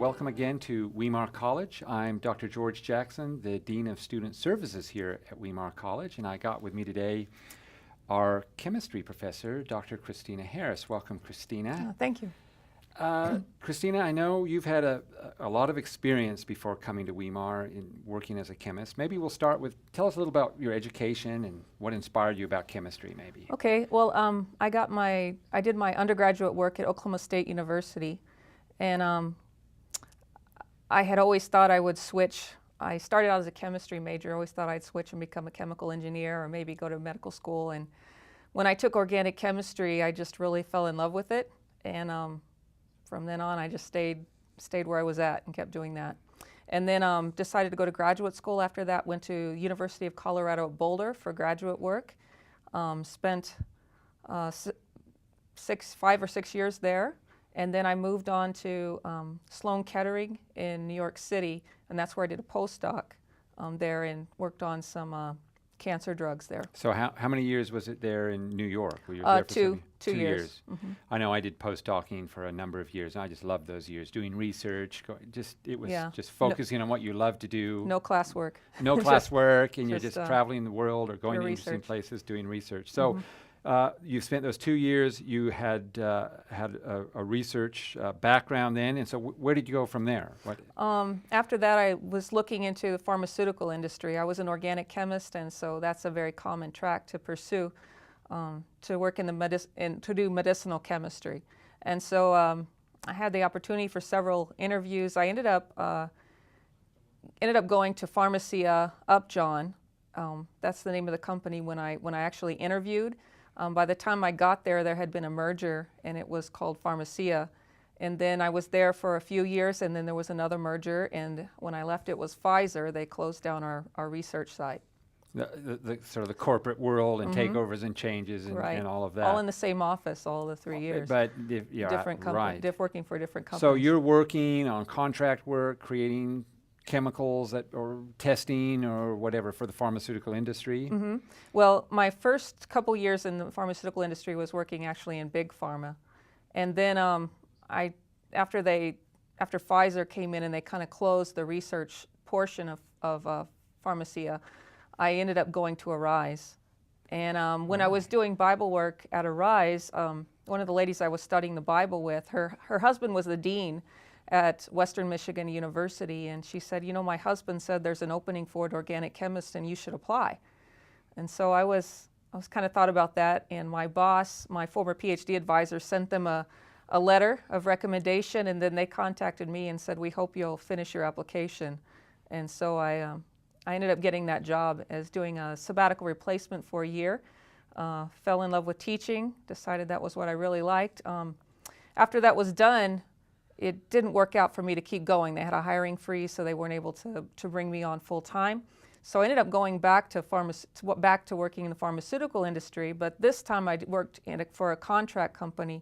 welcome again to Weimar College. I'm Dr. George Jackson, the Dean of Student Services here at Weimar College, and I got with me today our chemistry professor, Dr. Christina Harris. Welcome, Christina. Thank you. Christina, I know you've had a lot of experience before coming to Weimar in working as a chemist. Maybe we'll start with, tell us a little about your education and what inspired you about chemistry, maybe. Okay, well, I did my undergraduate work at Oklahoma State University, and I had always thought I would switch. I started out as a chemistry major, always thought I'd switch and become a chemical engineer or maybe go to medical school. And when I took organic chemistry, I just really fell in love with it. And from then on, I just stayed where I was at and kept doing that. And then decided to go to graduate school after that, went to University of Colorado at Boulder for graduate work. Spent 5 or 6 years there. And then I moved on to Sloan Kettering in New York City, and that's where I did a postdoc there and worked on some cancer drugs there. So how many years was it there in New York? Were you there for 2 years. Mm-hmm. I know I did postdocing for a number of years, and I just loved those years, doing research. It was just focusing on what you love to do. No classwork. No classwork, and you're just just traveling the world or going to interesting places doing research. So. You spent those 2 years, you had a research background then, and so where did you go from there? After that, I was looking into the pharmaceutical industry. I was an organic chemist, and so that's a very common track to pursue, to work in to do medicinal chemistry. And so I had the opportunity for several interviews. I ended up going to Pharmacia Upjohn. That's the name of the company when I actually interviewed. By the time I got there, there had been a merger, and it was called Pharmacia. And then I was there for a few years, and then there was another merger. And when I left, it was Pfizer. They closed down our research site. The sort of the corporate world and takeovers and changes and all of that. All in the same office, all the 3 years. But different company, working for different companies. So you're working on contract work, creating chemicals or testing or whatever for the pharmaceutical industry? Mm-hmm. Well, my first couple years in the pharmaceutical industry was working actually in big pharma. And then after Pfizer came in and they kind of closed the research portion of Pharmacia, I ended up going to Arise. And when I was doing Bible work at Arise, one of the ladies I was studying the Bible with, her husband was the dean at Western Michigan University, and she said, you know, my husband said there's an opening for an organic chemist and you should apply. And so I was kind of thought about that, and my boss, my former PhD advisor, sent them a letter of recommendation, and then they contacted me and said, we hope you'll finish your application. And so I ended up getting that job as doing a sabbatical replacement for a year. Fell in love with teaching, decided that was what I really liked. After that was done, it didn't work out for me to keep going. They had a hiring freeze, so they weren't able to bring me on full time. So I ended up going back to working in the pharmaceutical industry, but this time I worked for a contract company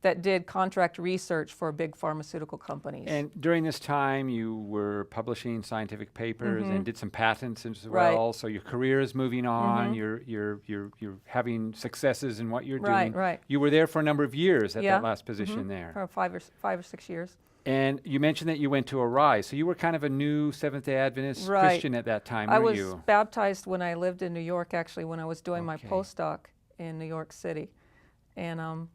that did contract research for big pharmaceutical companies. And during this time, you were publishing scientific papers and did some patents as well. So your career is moving on. You're having successes in what you're doing. Right. You were there for a number of years at that last position there. For 5 or 6 years. And you mentioned that you went to Arise. So you were kind of a new Seventh-day Adventist Christian at that time, weren't you? I was baptized when I lived in New York, actually, when I was doing my postdoc in New York City. And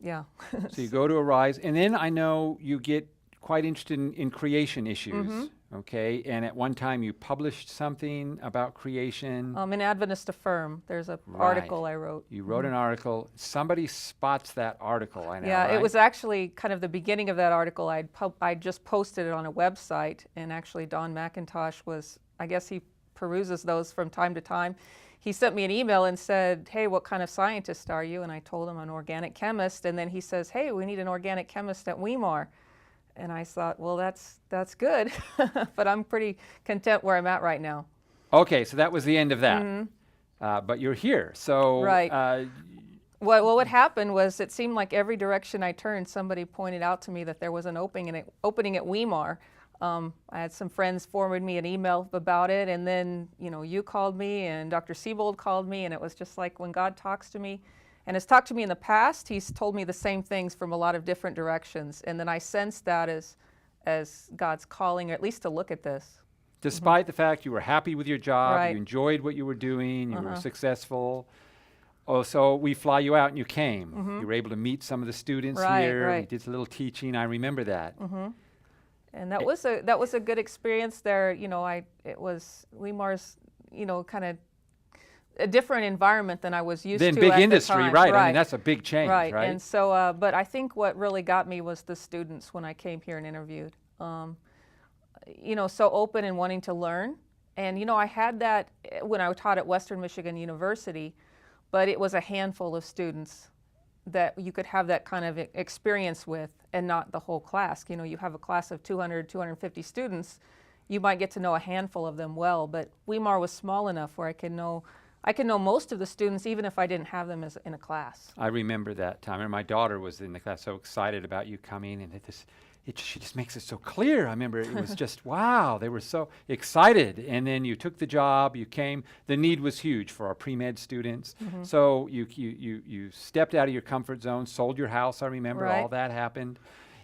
yeah. So you go to Arise, and then I know you get quite interested in creation issues, okay? And at one time you published something about creation. In Adventist Affirm, there's an article I wrote. You wrote an article. Somebody spots that article, I know, right? It was actually kind of the beginning of that article. I just posted it on a website, and actually Don McIntosh I guess he peruses those from time to time. He sent me an email and said, hey, what kind of scientist are you? And I told him I'm an organic chemist. And then he says, hey, we need an organic chemist at Weimar. And I thought, well, that's good. But I'm pretty content where I'm at right now. Okay, so that was the end of that. But you're here. So Well, what happened was it seemed like every direction I turned, somebody pointed out to me that there was an opening at Weimar. I had some friends forward me an email about it, and then, you called me and Dr. Siebold called me, and it was just like when God talks to me, and has talked to me in the past, he's told me the same things from a lot of different directions. And then I sensed that as as God's calling, or at least to look at this. Despite the fact you were happy with your job, Right. you enjoyed what you were doing, you were successful. Oh, so we fly you out and you came. You were able to meet some of the students Right, here. We right. did a little teaching. I remember that. And that was a good experience there. You know, it was Weimar's, you know, kind of a different environment than I was used Then to big at the industry, time. right? I mean, that's a big change, right? And so, but I think what really got me was the students when I came here and interviewed. You know, so open and wanting to learn. And, you know, I had that when I taught at Western Michigan University, but it was a handful of students that you could have that kind of experience with, and not the whole class. You know, you have a class of 200, 250 students, you might get to know a handful of them well, but Weimar was small enough where I could know most of the students even if I didn't have them in a class. I remember that time. And my daughter was in the class, so excited about you coming, and she just makes it so clear. I remember it was just, wow, they were so excited. And then you took the job, you came. The need was huge for our pre-med students. So you stepped out of your comfort zone, sold your house, I remember, Right. all that happened.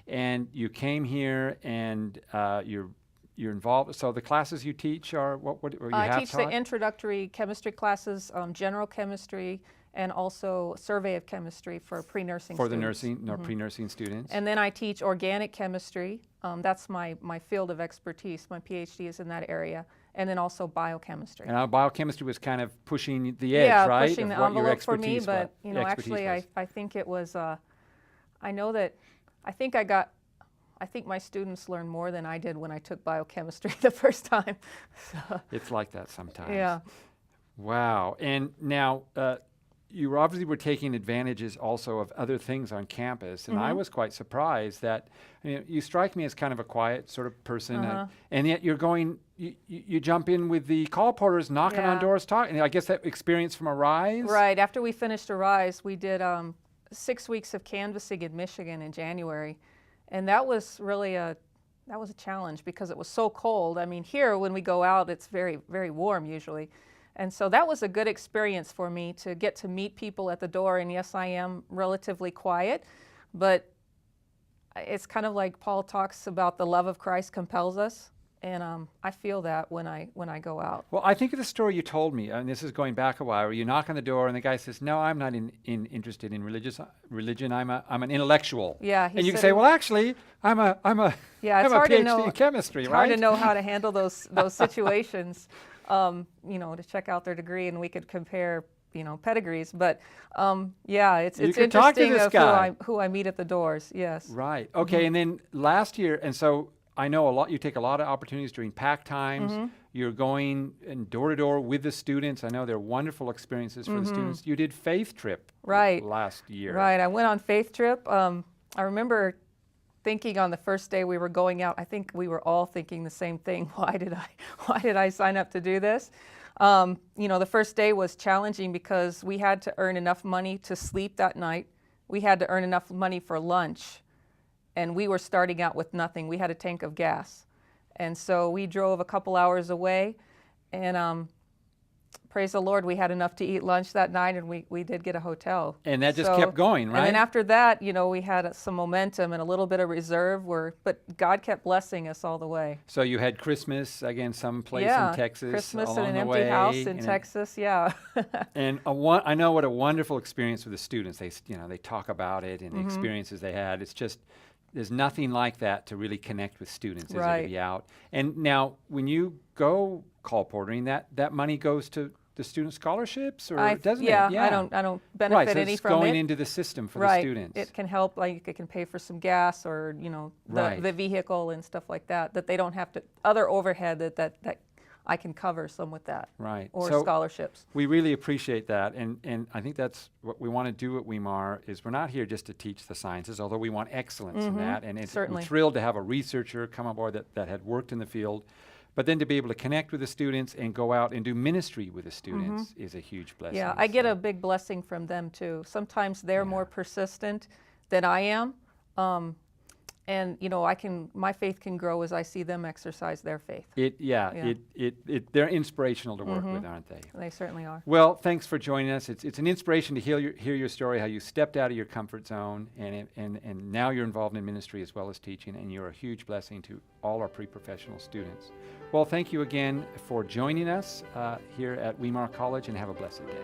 And you came here, and you're involved. So the classes you teach are what or you I have teach taught? the introductory chemistry classes, general chemistry, and also survey of chemistry for pre-nursing For students. the nursing, pre-nursing students. And then I teach organic chemistry. That's my field of expertise. My PhD is in that area. And then also biochemistry. And biochemistry was kind of pushing the edge, right? Pushing of the what your envelope for me. expertise But, wa- you know, expertise actually, was. I think it was, I think my students learned more than I did when I took biochemistry the first time. So, It's like that sometimes. yeah. Wow. And now, you obviously were taking advantages also of other things on campus, and I was quite surprised that, you know, you strike me as kind of a quiet sort of person, and yet you're going, you jump in with the call porters, knocking on Yeah. doors, talking. I guess that experience from Arise. Right. After we finished Arise, we did 6 weeks of canvassing in Michigan in January. And that was really a challenge because it was so cold. I mean, here when we go out, it's very, very warm usually. And so that was a good experience for me to get to meet people at the door. And yes, I am relatively quiet, but it's kind of like Paul talks about the love of Christ compels us. And I feel that when I go out. Well, I think of the story you told me, and this is going back a while, where you knock on the door and the guy says, "No, I'm not interested in religion. I'm an intellectual." Yeah, he and you can said say, he- "Well, actually, I'm a Yeah, it's I'm a hard to PhD know. in chemistry, It's right?" hard to know how to handle those situations. You know, to check out their degree, and we could compare, you know, pedigrees. But yeah, it's You could talk to interesting this of guy. who I meet at the doors. Yes. Right. Okay. And then last year, and so I know you take a lot of opportunities during pack times. You're going and door to door with the students. I know they're wonderful experiences for the students. You did Faith Trip Right. last year. Right. I went on Faith Trip. I remember thinking on the first day we were going out, I think we were all thinking the same thing. Why did I sign up to do this? You know, the first day was challenging because we had to earn enough money to sleep that night. We had to earn enough money for lunch. And we were starting out with nothing. We had a tank of gas. And so we drove a couple hours away, and praise the Lord, we had enough to eat lunch that night, and we did get a hotel. And that just kept going, right? And then after that, you know, we had some momentum and a little bit of reserve, but God kept blessing us all the way. So you had Christmas, again, someplace Yeah, in Texas. Christmas in along an the empty way, house in and Texas, yeah. And I know what a wonderful experience with the students. They talk about it and the experiences they had. It's just, there's nothing like that to really connect with students as Right. they be out. And now, when you go call portering, that money goes to the student scholarships, or doesn't it? Yeah, I don't benefit right, so any it's from going it. into the system for Right. the students. It can help, like it can pay for some gas or, you know, Right. the vehicle and stuff like that they don't have to, other overhead that I can cover some with that. Right. Or So scholarships. we really appreciate that, and I think that's what we want to do at Weimar. Is we're not here just to teach the sciences, although we want excellence in that, and we're Certainly. thrilled to have a researcher come aboard that had worked in the field, but then to be able to connect with the students and go out and do ministry with the students is a huge blessing. Yeah, I get So- a big blessing from them too. Sometimes they're more persistent than I am. and my faith can grow as I see them exercise their faith. Yeah. They're inspirational to work with, aren't they? They certainly are. Well, thanks for joining us. It's an inspiration to hear your story, how you stepped out of your comfort zone, and now you're involved in ministry as well as teaching, and you're a huge blessing to all our pre-professional students. Well, thank you again for joining us here at Weimar College, and have a blessed day.